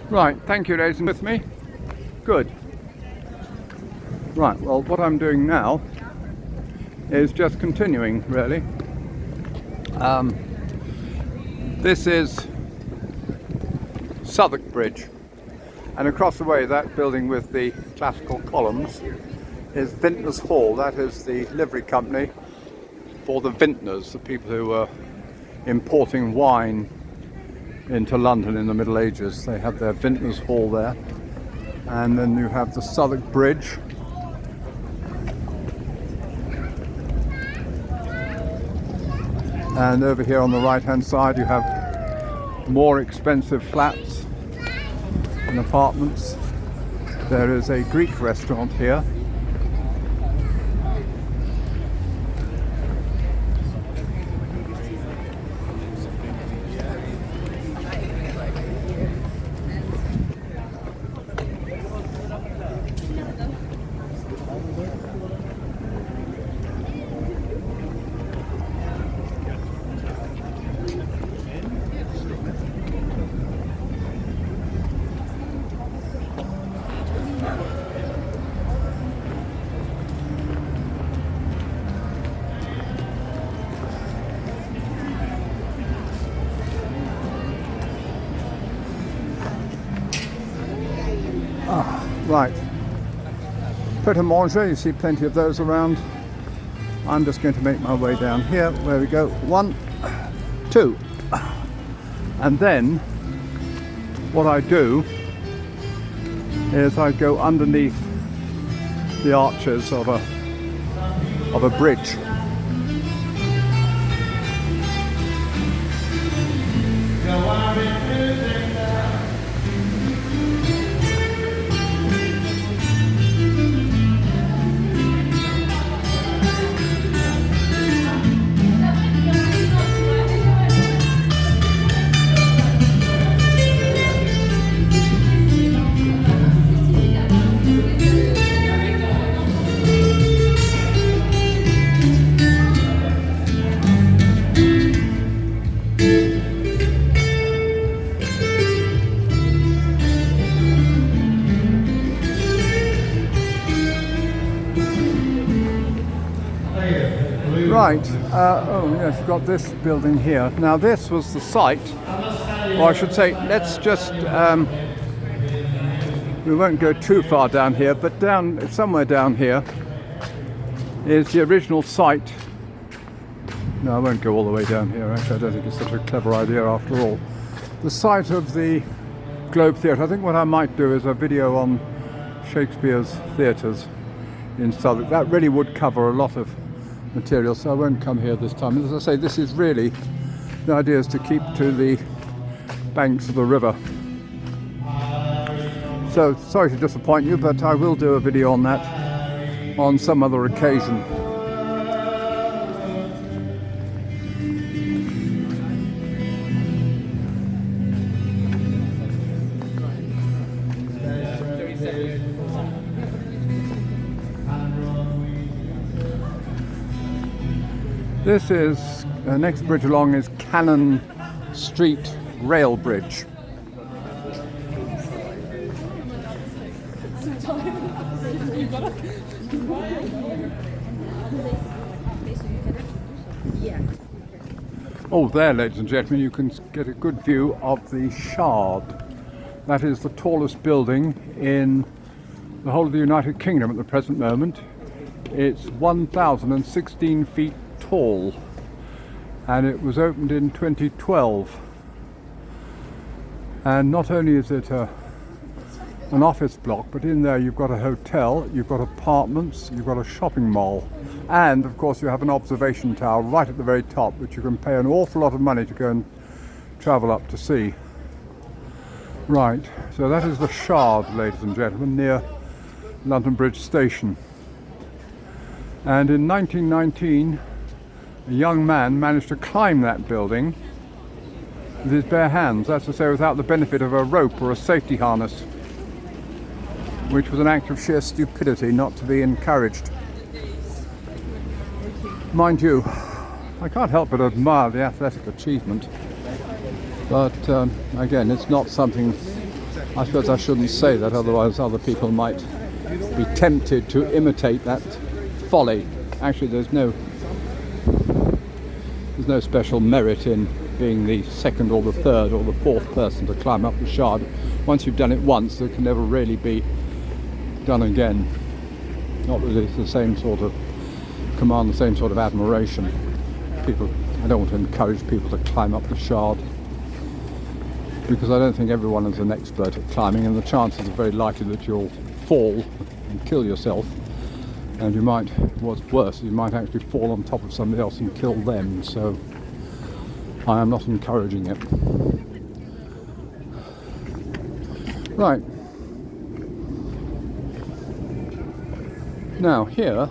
Right, thank you, ladies, and with me. Good. Right, well, what I'm doing now is just continuing, really. This is Southwark Bridge, and across the way, that building with the classical columns is Vintners Hall. That is the livery company for the vintners, the people who were importing wine into London in the Middle Ages. They have their Vintners Hall there. And then you have the Southwark Bridge. And over here on the right hand side you have more expensive flats and apartments. There is a Greek restaurant here. Right, Pret a Manger, you see plenty of those around. I'm just going to make my way down here. Where we go, 1, 2. And then what I do is I go underneath the arches of a bridge. Right, oh yes, you've got this building here. Now this was the site, or I should say, let's just, we won't go too far down here, but somewhere down here is the original site. No, I won't go all the way down here, actually I don't think it's such a clever idea after all. The site of the Globe Theatre. I think what I might do is a video on Shakespeare's theatres in Southwark. That really would cover a lot of material, so I won't come here this time. As I say, this is really, the idea is to keep to the banks of the river. So sorry to disappoint you, but I will do a video on that on some other occasion. This is, next bridge along is Cannon Street Rail Bridge. Oh, there, ladies and gentlemen, you can get a good view of the Shard. That is the tallest building in the whole of the United Kingdom at the present moment. It's 1,016 feet tall, and it was opened in 2012. And not only is it an office block, but in there you've got a hotel, you've got apartments, you've got a shopping mall, and of course you have an observation tower right at the very top, which you can pay an awful lot of money to go and travel up to see. Right, so that is the Shard, ladies and gentlemen, near London Bridge Station. And in 1919 a young man managed to climb that building with his bare hands, that's to say without the benefit of a rope or a safety harness, which was an act of sheer stupidity not to be encouraged. Mind you, I can't help but admire the athletic achievement, but again, it's not something I suppose I shouldn't say that, otherwise other people might be tempted to imitate that folly. Actually, there's no special merit in being the second or the third or the fourth person to climb up the Shard. Once you've done it once, it can never really be done again. Not that it's the same sort of command, the same sort of admiration. I don't want to encourage people to climb up the Shard, because I don't think everyone is an expert at climbing, and the chances are very likely that you'll fall and kill yourself, and you might, what's worse, you might actually fall on top of somebody else and kill them. So I am not encouraging it. Right. Now here,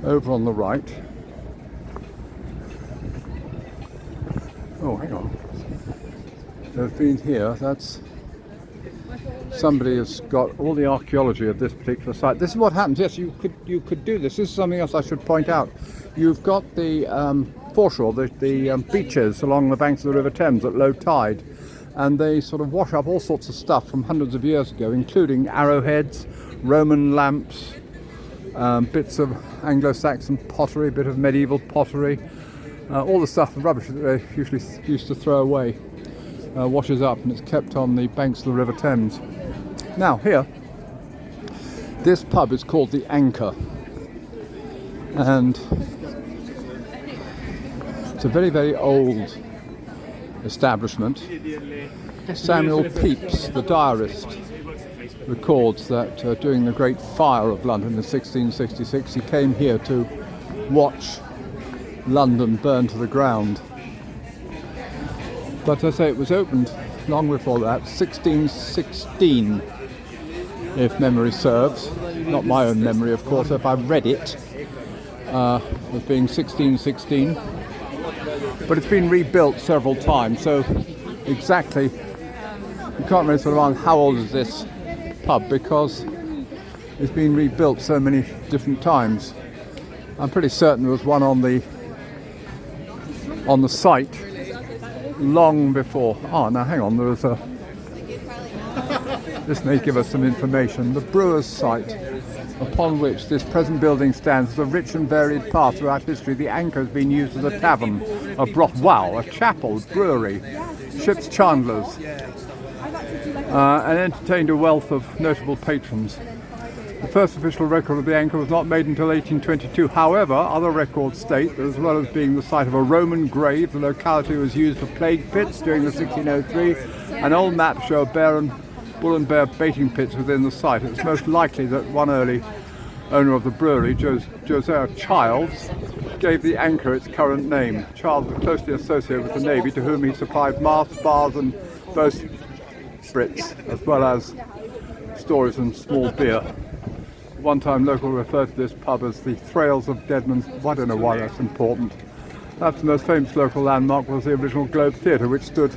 over on the right, oh hang on, there's been here, that's, somebody has got all the archaeology of this particular site. This is what happens. Yes, you could do this. This is something else I should point out. You've got the foreshore, the beaches along the banks of the River Thames at low tide, and they sort of wash up all sorts of stuff from hundreds of years ago, including arrowheads, Roman lamps, bits of Anglo-Saxon pottery, a bit of medieval pottery, all the stuff, the rubbish that they usually used to throw away, washes up, and it's kept on the banks of the River Thames. Now here, this pub is called the Anchor, and it's a very, very old establishment. Samuel Pepys, the diarist, records that during the Great Fire of London in 1666, he came here to watch London burn to the ground. But I say it was opened long before that, 1616, if memory serves. Not my own memory, of course. If I read it as being 1616. But it's been rebuilt several times, so exactly, you can't really sort of ask how old is this pub, because it's been rebuilt so many different times. I'm pretty certain there was one on the site long before. Oh, now hang on, there was a, this may give us some information. The brewer's site upon which this present building stands is a rich and varied path throughout history. The Anchor has been used as a tavern, a brothel, a chapel, brewery, ship's chandlers, and entertained a wealth of notable patrons. The first official record of the Anchor was not made until 1822. However, other records state that as well as being the site of a Roman grave, the locality was used for plague pits during the 1603, and old maps show bull and bear baiting pits within the site. It's most likely that one early owner of the brewery, Josiah Childs, gave the Anchor its current name. Childs was closely associated with the Navy, to whom he supplied masts, spars and bowsprits, as well as stores and small beer. One time local referred to this pub as the Thrales of Deadman. I don't know why that's important. Perhaps the most famous local landmark was the original Globe Theatre, which stood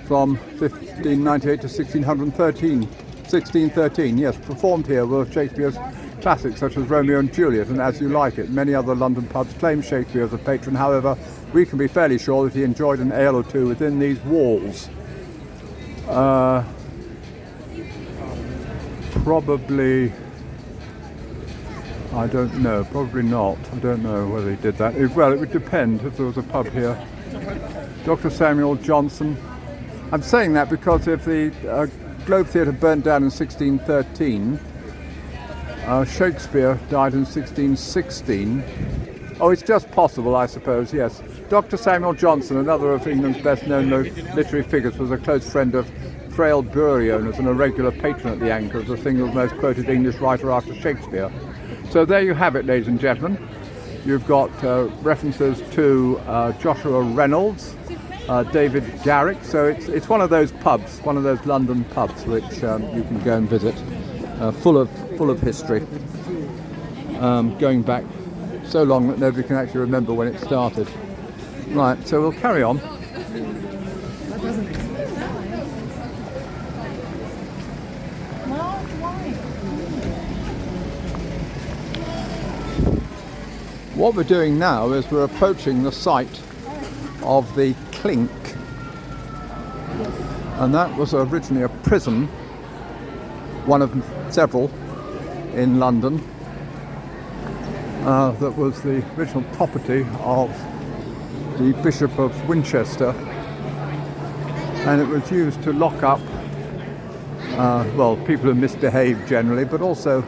from 1598 to 1613. Yes, performed here were Shakespeare's classics such as Romeo and Juliet and As You Like It. Many other London pubs claim Shakespeare as a patron. However, we can be fairly sure that he enjoyed an ale or two within these walls. Probably, I don't know, probably not. I don't know whether he did that. Well, it would depend if there was a pub here. Dr. Samuel Johnson. I'm saying that because if the Globe Theatre burnt down in 1613, Shakespeare died in 1616. Oh, it's just possible, I suppose, yes. Dr. Samuel Johnson, another of England's best-known literary figures, was a close friend of Thrale brewery owners and a regular patron at the Anchor as the single most quoted English writer after Shakespeare. So there you have it, ladies and gentlemen. You've got references to Joshua Reynolds, David Garrick. So it's one of those pubs, one of those London pubs which you can go and visit, full of history, going back so long that nobody can actually remember when it started. Right, so we'll carry on. What we're doing now is we're approaching the site of the Clink. And that was originally a prison, one of several in London, that was the original property of the Bishop of Winchester, and it was used to lock up well, people who misbehaved generally, but also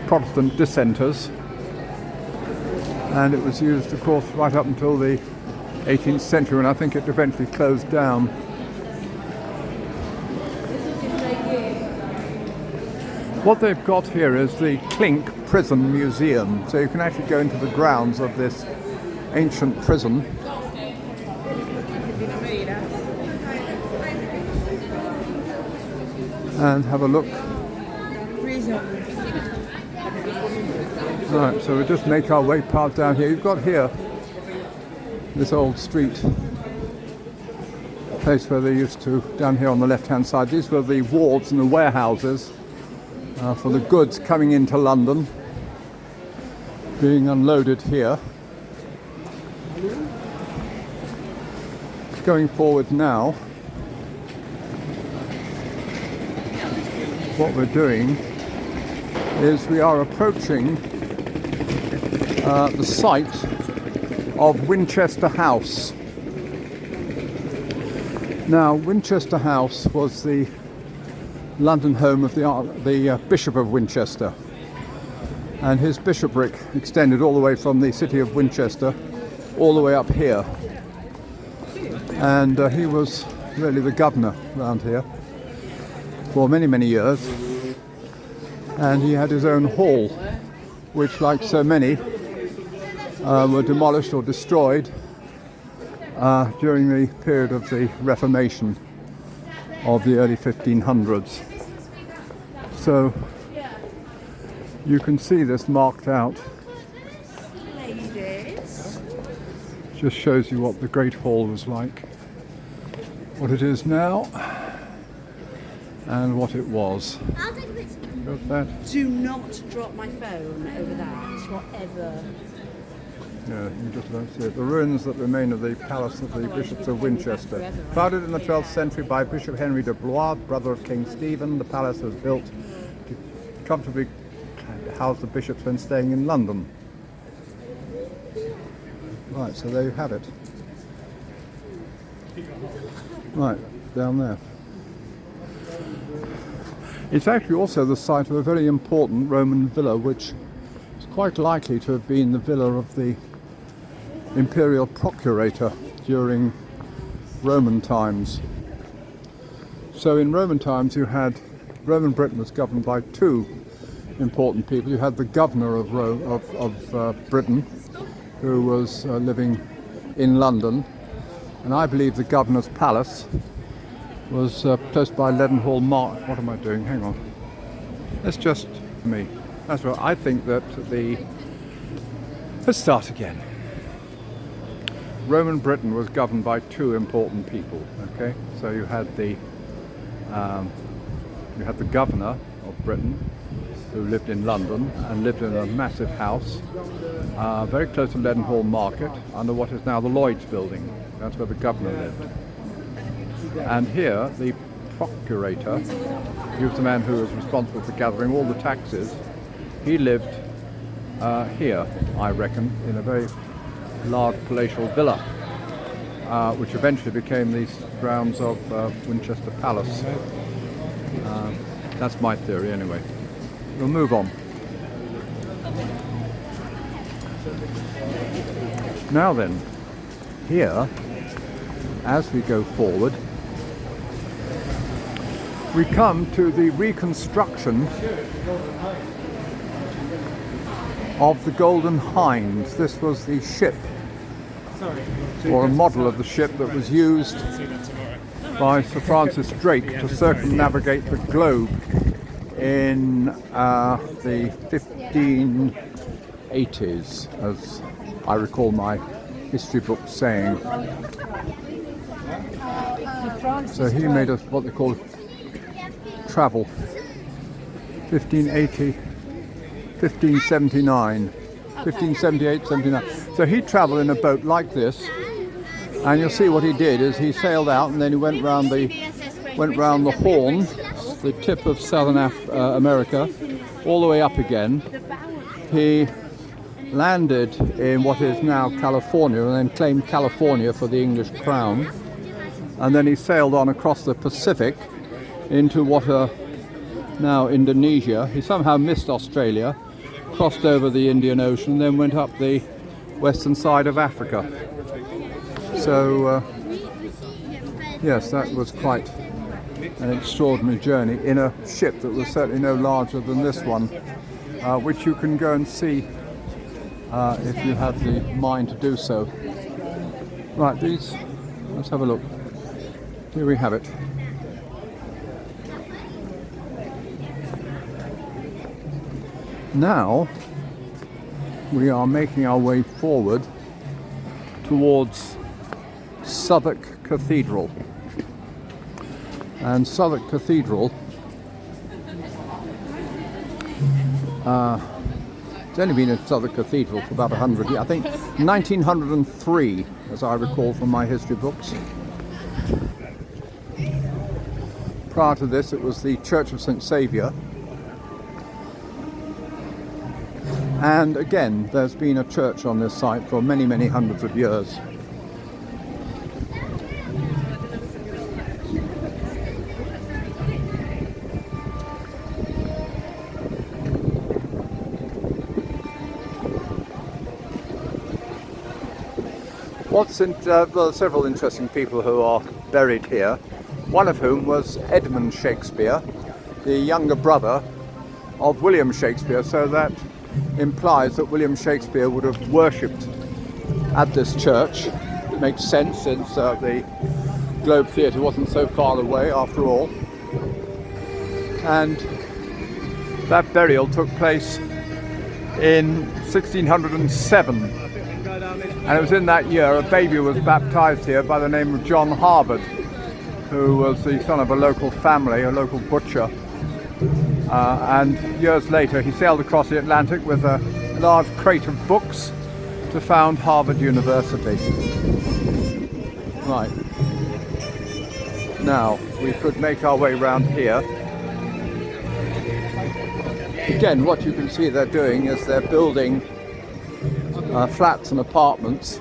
Protestant dissenters. And it was used, of course, right up until the 18th century, and I think it eventually closed down. What they've got here is the Clink Prison Museum, so you can actually go into the grounds of this ancient prison. And have a look. Right, so we'll just make our way past down here. You've got here this old street, place where they used to, down here on the left hand side, these were the wards and the warehouses for the goods coming into London, being unloaded here. Going forward now, what we're doing is we are approaching the site of Winchester House. Now, Winchester House was the London home of the Bishop of Winchester, and his bishopric extended all the way from the city of Winchester all the way up here, and he was really the governor around here for many, many years, and he had his own hall, which, like so many, were demolished or destroyed during the period of the Reformation of the early 1500s. So you can see this marked out. Just shows you what the Great Hall was like, what it is now, and what it was. I'll take a picture. Got that? Do not drop my phone over that, whatever. Yeah, you just don't see it. The ruins that remain of the palace of the Bishops of Winchester. Founded in the 12th century by Bishop Henry de Blois, brother of King Stephen, the palace was built to comfortably house the bishops when staying in London. Right, so there you have it. Right, down there. It's actually also the site of a very important Roman villa, which is quite likely to have been the villa of the imperial procurator during Roman times. So in Roman times Roman Britain was governed by two important people. You had the governor of Britain, who was living in London, and I believe the governor's palace was close by Leadenhall Market. What am I doing? Hang on. That's just me. That's right. I think that let's start again. Roman Britain was governed by two important people. Okay, so you had the governor of Britain, who lived in London and lived in a massive house very close to Leadenhall Market, under what is now the Lloyd's building. That's where the governor lived. And here, the procurator, he was the man who was responsible for gathering all the taxes. He lived here, I reckon, in a very large palatial villa, which eventually became the grounds of Winchester Palace. That's my theory anyway. We'll move on. Now then, here, as we go forward, we come to the reconstruction of the Golden Hind. This was the ship, or a model of the ship that was used by Sir Francis Drake to circumnavigate the globe in the 1580s, as I recall my history book saying. So he made us what they call travel, 1580, 1579, 1578, 79. So he travelled in a boat like this And you'll see what he did is he sailed out and then he went round the Horn, the tip of southern America, all the way up again. He landed in what is now California and then claimed California for the English crown. And then he sailed on across the Pacific into what are now Indonesia. He somehow missed Australia, crossed over the Indian Ocean, then went up the western side of Africa. So, yes, that was quite an extraordinary journey in a ship that was certainly no larger than this one, which you can go and see if you have the mind to do so. Right, let's have a look. Here we have it. Now we are making our way forward towards Southwark Cathedral. And Southwark Cathedral it's only been in Southwark Cathedral for about 100 years. I think 1903, as I recall from my history books. Prior to this, it was the Church of St. Saviour. And again, there's been a church on this site for many, many hundreds of years. Well, there are several interesting people who are buried here, one of whom was Edmund Shakespeare, the younger brother of William Shakespeare, so that implies that William Shakespeare would have worshipped at this church. It makes sense since the Globe Theatre wasn't so far away after all. And that burial took place in 1607. And it was in that year a baby was baptized here by the name of John Harvard, who was the son of a local family, a local butcher. And years later he sailed across the Atlantic with a large crate of books to found Harvard University. Right. Now, we could make our way round here. Again, what you can see they're doing is they're building flats and apartments.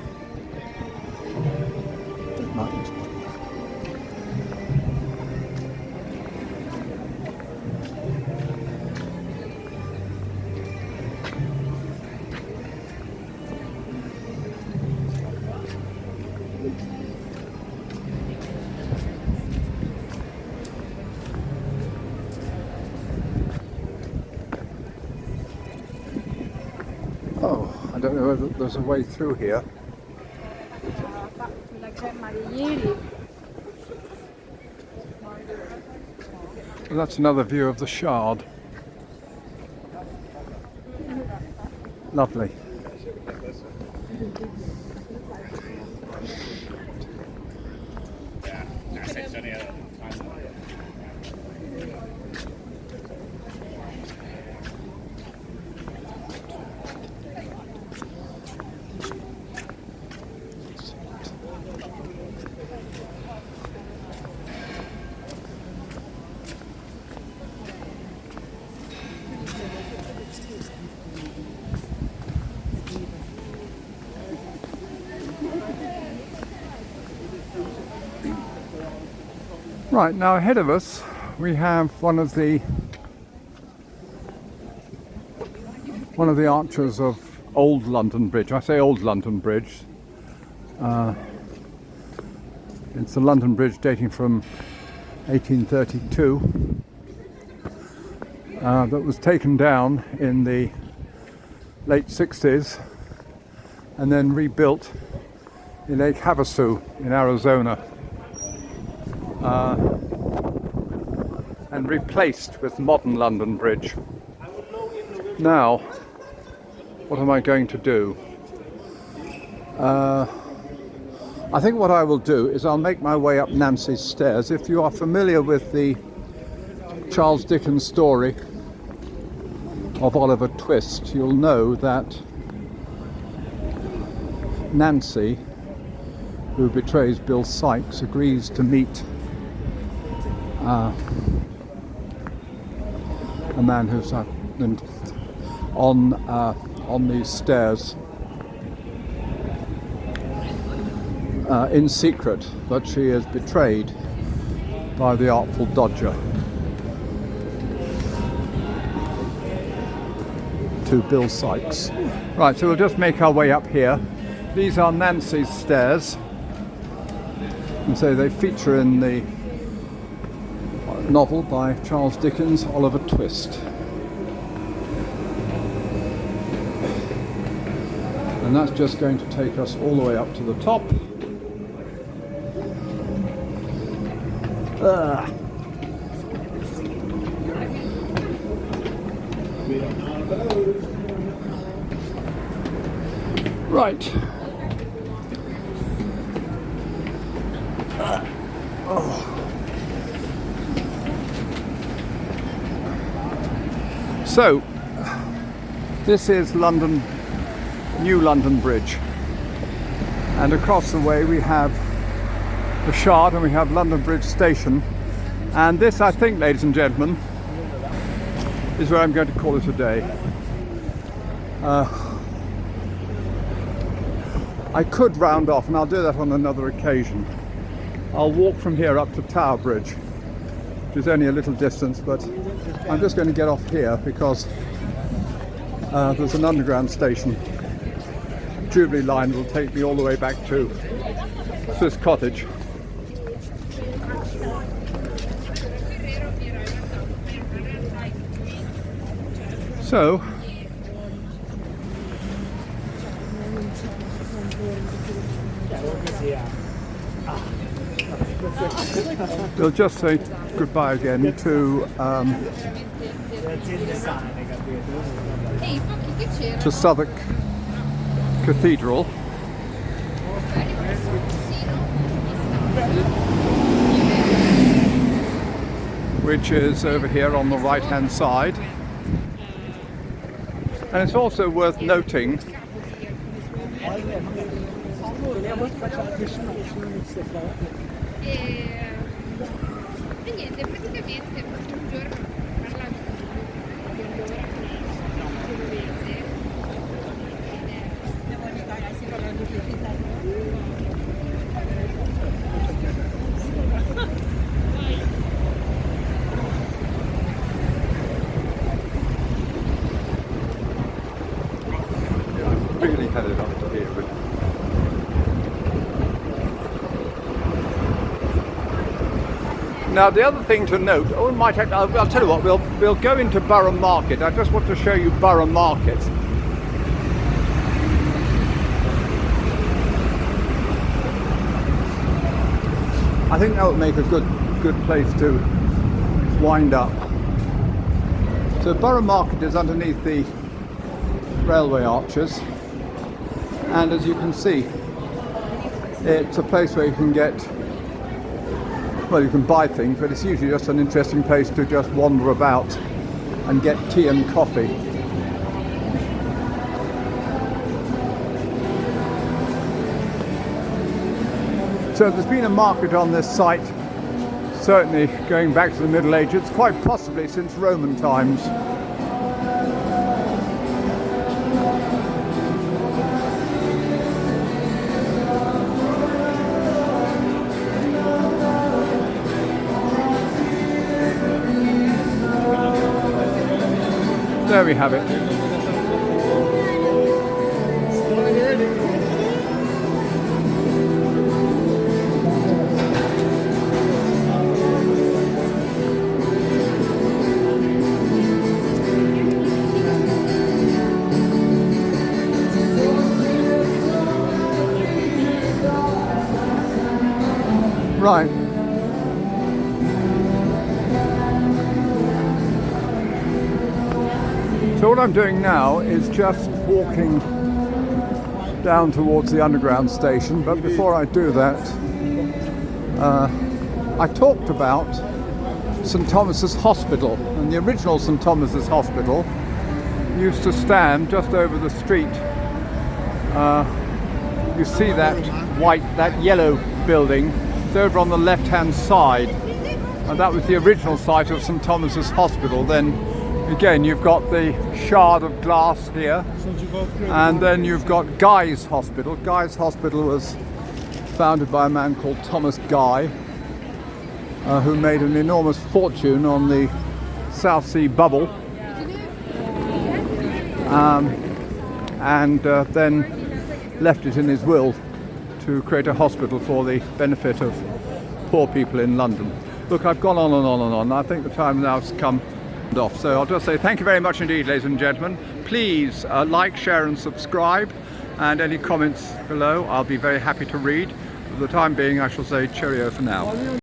Oh, I don't know whether there's a way through here. Well, that's another view of the Shard. Lovely. Right, now ahead of us we have one of the arches of Old London Bridge. I say Old London Bridge. It's a London Bridge dating from 1832 that was taken down in the late 60s and then rebuilt in Lake Havasu in Arizona. And replaced with modern London Bridge. Now, what am I going to do? I think what I will do is I'll make my way up Nancy Stairs. If you are familiar with the Charles Dickens story of Oliver Twist, you'll know that Nancy who betrays Bill Sykes, agrees to meet a man who's on these stairs in secret, but she is betrayed by the Artful Dodger to Bill Sykes. Right, so we'll just make our way up here. These are Nancy's stairs, and so they feature in the novel by Charles Dickens, Oliver Twist. And that's just going to take us all the way up to the top. Right. So, this is London, New London Bridge, and across the way we have the Shard and we have London Bridge Station, and this, I think, ladies and gentlemen, is where I'm going to call it a day. I could round off, and I'll do that on another occasion. I'll walk from here up to Tower Bridge, which is only a little distance, but I'm just going to get off here because there's an underground station. Jubilee line will take me all the way back to Swiss Cottage. So, we'll just say goodbye again to Southwark Cathedral, which is over here on the right hand side. And it's also worth noting really headed up to here. But now the other thing to note, I'll tell you what, we'll go into Borough Market. I just want to show you Borough Market. I think that would make a good place to wind up. So Borough Market is underneath the railway arches, and as you can see, it's a place where you can get, well, you can buy things, but it's usually just an interesting place to just wander about and get tea and coffee. So there's been a market on this site, certainly going back to the Middle Ages, quite possibly since Roman times. There we have it. Right. So what I'm doing now is just walking down towards the underground station, but before I do that, I talked about St Thomas's Hospital, and the original St Thomas's Hospital used to stand just over the street. You see that that yellow building is over on the left-hand side. And that was the original site of St Thomas's Hospital. Then again, you've got the shard of glass here, and then you've got Guy's Hospital. Guy's Hospital was founded by a man called Thomas Guy, who made an enormous fortune on the South Sea bubble, and then left it in his will to create a hospital for the benefit of poor people in London. Look, I've gone on and on and on. I think the time now has come off. So I'll just say thank you very much indeed, ladies and gentlemen. Please like, share and subscribe, and any comments below I'll be very happy to read. For the time being, I shall say cheerio for now.